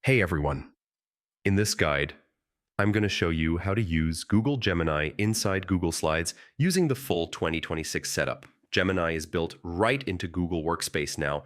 Hey everyone! In this guide, I'm going to show you how to use Google Gemini inside Google Slides using the full 2026 setup. Gemini is built right into Google Workspace now,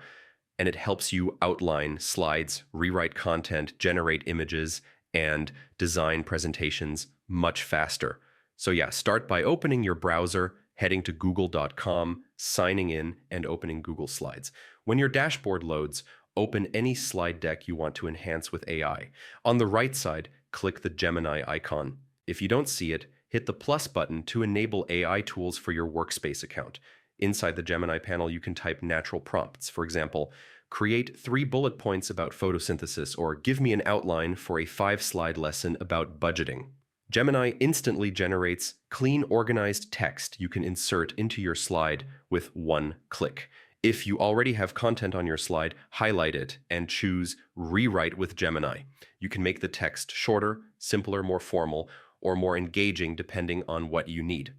and it helps you outline slides, rewrite content, generate images, and design presentations much faster. So yeah, start by opening your browser, heading to google.com, signing in, and opening Google Slides. When your dashboard loads, open any slide deck you want to enhance with AI. On the right side, click the Gemini icon. If you don't see it, hit the plus button to enable AI tools for your Workspace account. Inside the Gemini panel, you can type natural prompts. For example, create 3 bullet points about photosynthesis, or give me an outline for a 5-slide lesson about budgeting. Gemini instantly generates clean, organized text you can insert into your slide with one click. If you already have content on your slide, highlight it and choose Rewrite with Gemini. You can make the text shorter, simpler, more formal, or more engaging depending on what you need.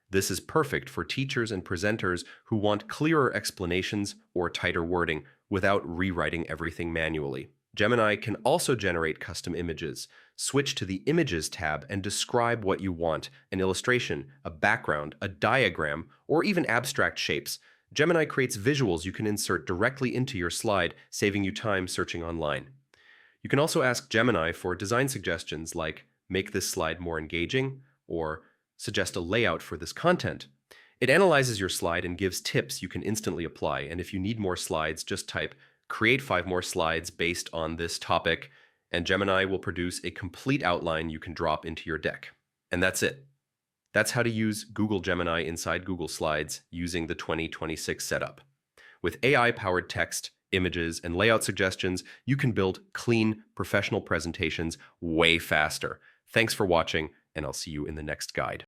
This is perfect for teachers and presenters who want clearer explanations or tighter wording without rewriting everything manually. Gemini can also generate custom images. Switch to the Images tab and describe what you want: an illustration, a background, a diagram, or even abstract shapes. Gemini creates visuals you can insert directly into your slide, saving you time searching online. You can also ask Gemini for design suggestions like make this slide more engaging or suggest a layout for this content. It analyzes your slide and gives tips you can instantly apply. And if you need more slides, just type create 5 more slides based on this topic, and Gemini will produce a complete outline you can drop into your deck. And that's it. That's how to use Google Gemini inside Google Slides using the 2026 setup. With AI-powered text, images, and layout suggestions, you can build clean, professional presentations way faster. Thanks for watching, and I'll see you in the next guide.